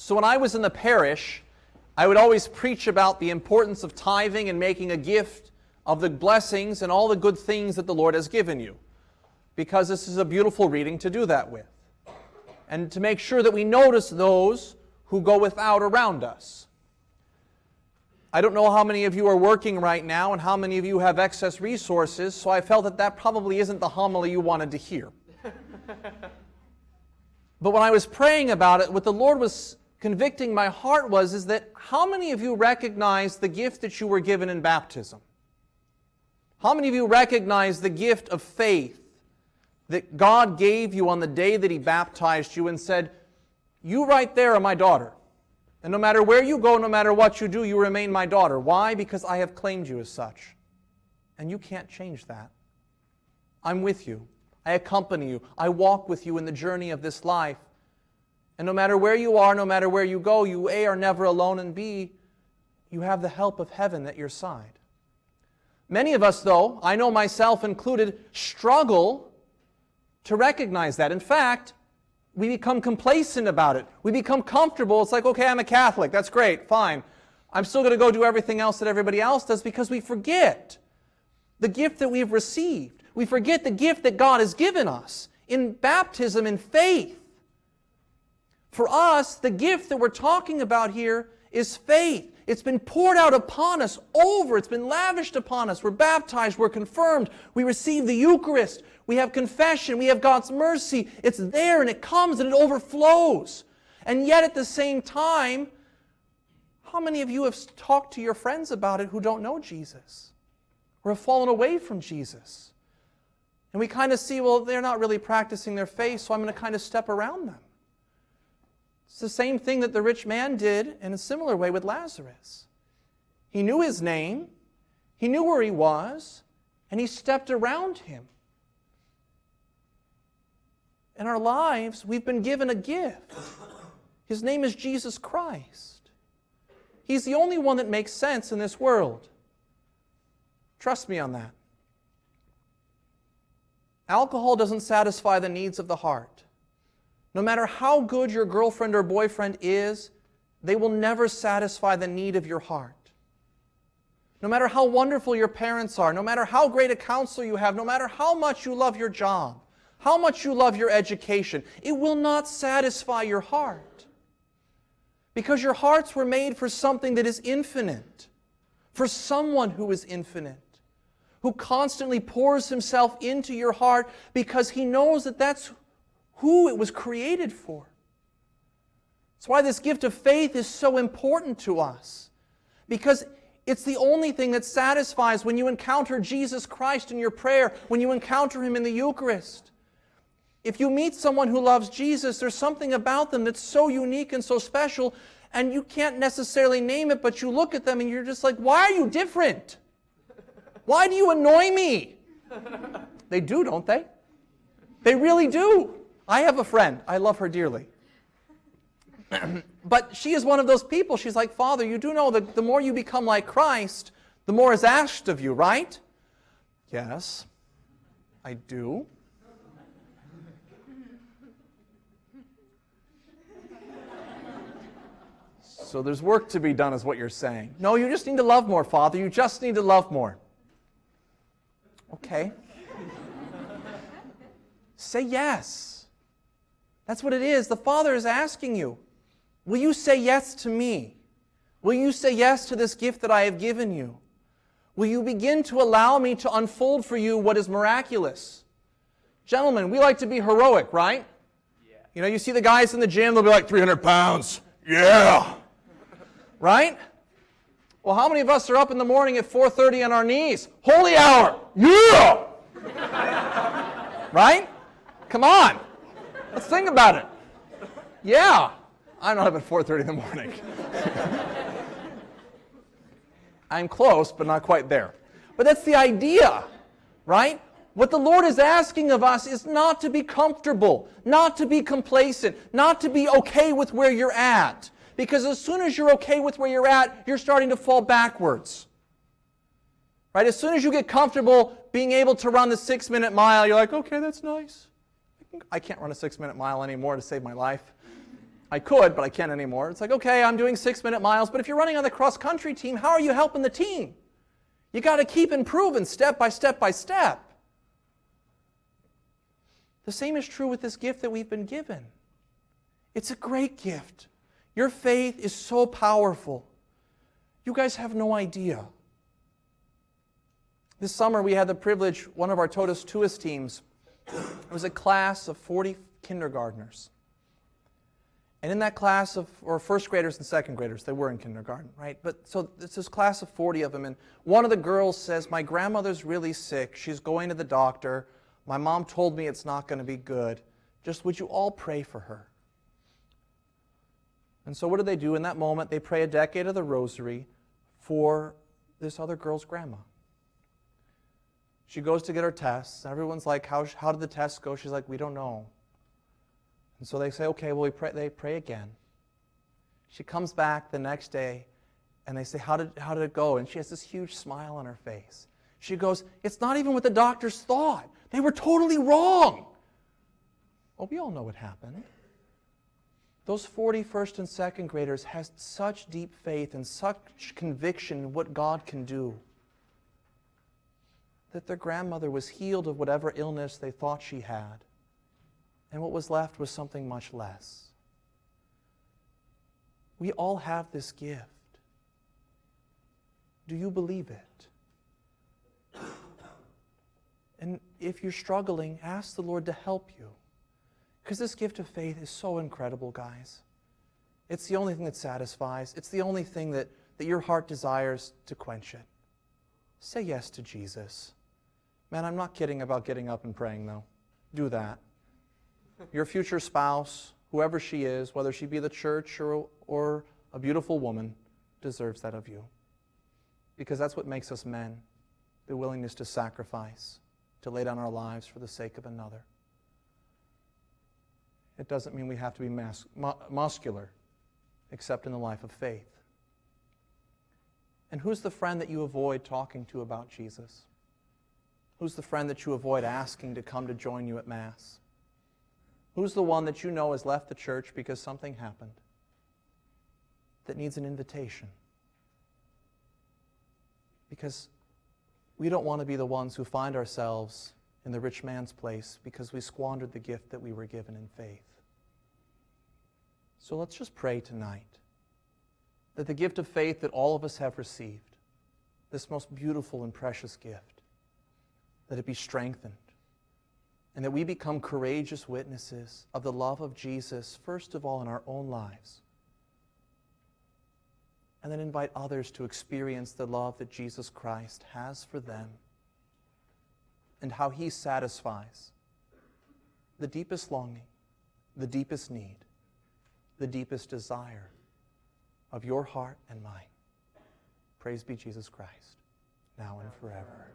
So when I was in the parish, I would always preach about the importance of tithing and making a gift of the blessings and all the good things that the Lord has given you, because this is a beautiful reading to do that with, and to make sure that we notice those who go without around us. I don't know how many of you are working right now and how many of you have excess resources, so I felt that that probably isn't the homily you wanted to hear. But when I was praying about it, what the Lord was convicting my heart is that how many of you recognize the gift that you were given in baptism? How many of you recognize the gift of faith that God gave you on the day that He baptized you and said, "You right there are my daughter. And no matter where you go, no matter what you do, you remain my daughter." Why? Because I have claimed you as such. And you can't change that. I'm with you. I accompany you. I walk with you in the journey of this life. And no matter where you are, no matter where you go, you A, are never alone, and B, you have the help of heaven at your side. Many of us, though, I know myself included, struggle to recognize that. In fact, we become complacent about it. We become comfortable. It's like, okay, I'm a Catholic. That's great. Fine. I'm still going to go do everything else that everybody else does, because we forget the gift that we've received. We forget the gift that God has given us in baptism and faith. For us, the gift that we're talking about here is faith. It's been poured out upon us it's been lavished upon us. We're baptized, we're confirmed, we receive the Eucharist, we have confession, we have God's mercy. It's there and it comes and it overflows. And yet at the same time, how many of you have talked to your friends about it who don't know Jesus or have fallen away from Jesus? And we kind of see, well, they're not really practicing their faith, so I'm going to kind of step around them. It's the same thing that the rich man did in a similar way with Lazarus. He knew his name, he knew where he was, and he stepped around him. In our lives, we've been given a gift. His name is Jesus Christ. He's the only one that makes sense in this world. Trust me on that. Alcohol doesn't satisfy the needs of the heart. No matter how good your girlfriend or boyfriend is, they will never satisfy the need of your heart. No matter how wonderful your parents are, no matter how great a counselor you have, no matter how much you love your job, how much you love your education, it will not satisfy your heart. Because your hearts were made for something that is infinite, for someone who is infinite, who constantly pours Himself into your heart because He knows that that's who it was created for. That's why this gift of faith is so important to us, because it's the only thing that satisfies when you encounter Jesus Christ in your prayer, when you encounter Him in the Eucharist. If you meet someone who loves Jesus, there's something about them that's so unique and so special, and you can't necessarily name it, but you look at them and you're just like, why are you different? Why do you annoy me? They do, don't they? They really do. I have a friend. I love her dearly. But she is one of those people. She's like, Father, you do know that the more you become like Christ, the more is asked of you, right? Yes, I do. So there's work to be done is what you're saying. No, you just need to love more, Father. You just need to love more. Okay. Say yes. That's what it is. The Father is asking you, will you say yes to me? Will you say yes to this gift that I have given you? Will you begin to allow me to unfold for you what is miraculous? Gentlemen, we like to be heroic, right? Yeah. You know, you see the guys in the gym, they'll be like 300 pounds. Yeah. Right? Well, how many of us are up in the morning at 4:30 on our knees? Holy hour! Yeah! Right? Come on. Let's think about it. Yeah. I'm not up at 4:30 in the morning. I'm close, but not quite there. But that's the idea, right? What the Lord is asking of us is not to be comfortable, not to be complacent, not to be okay with where you're at. Because as soon as you're okay with where you're at, you're starting to fall backwards. Right? As soon as you get comfortable being able to run the 6-minute mile, you're like, okay, that's nice. I can't run a 6-minute mile anymore to save my life. I could, but I can't anymore. It's like, okay, I'm doing 6-minute miles, but if you're running on the cross-country team, how are you helping the team? You got to keep improving step by step by step. The same is true with this gift that we've been given. It's a great gift. Your faith is so powerful. You guys have no idea. This summer we had the privilege, one of our Totus Tuus teams, it was a class of 40 kindergartners. And in that class or first graders and second graders, they were in kindergarten, right? But so it's this class of 40 of them, and one of the girls says, my grandmother's really sick. She's going to the doctor. My mom told me it's not going to be good. Just would you all pray for her? And so what do they do in that moment? They pray a decade of the rosary for this other girl's grandma. She goes to get her tests. Everyone's like, how did the tests go? She's like, we don't know. And so they say, okay, well, they pray again. She comes back the next day, and they say, how did it go? And she has this huge smile on her face. She goes, it's not even what the doctors thought. They were totally wrong. Well, we all know what happened. Those 40 first and second graders had such deep faith and such conviction in what God can do that their grandmother was healed of whatever illness they thought she had. And what was left was something much less. We all have this gift. Do you believe it? And if you're struggling, ask the Lord to help you. Because this gift of faith is so incredible, guys. It's the only thing that satisfies. It's the only thing that your heart desires to quench it. Say yes to Jesus. Man, I'm not kidding about getting up and praying, though. Do that. Your future spouse, whoever she is, whether she be the church or a beautiful woman, deserves that of you. Because that's what makes us men, the willingness to sacrifice, to lay down our lives for the sake of another. It doesn't mean we have to be muscular, except in the life of faith. And who's the friend that you avoid talking to about Jesus? Who's the friend that you avoid asking to come to join you at Mass? Who's the one that you know has left the church because something happened that needs an invitation? Because we don't want to be the ones who find ourselves in the rich man's place because we squandered the gift that we were given in faith. So let's just pray tonight that the gift of faith that all of us have received, this most beautiful and precious gift, that it be strengthened, and that we become courageous witnesses of the love of Jesus, first of all in our own lives, and then invite others to experience the love that Jesus Christ has for them and how He satisfies the deepest longing, the deepest need, the deepest desire of your heart and mine. Praise be Jesus Christ, now and forever.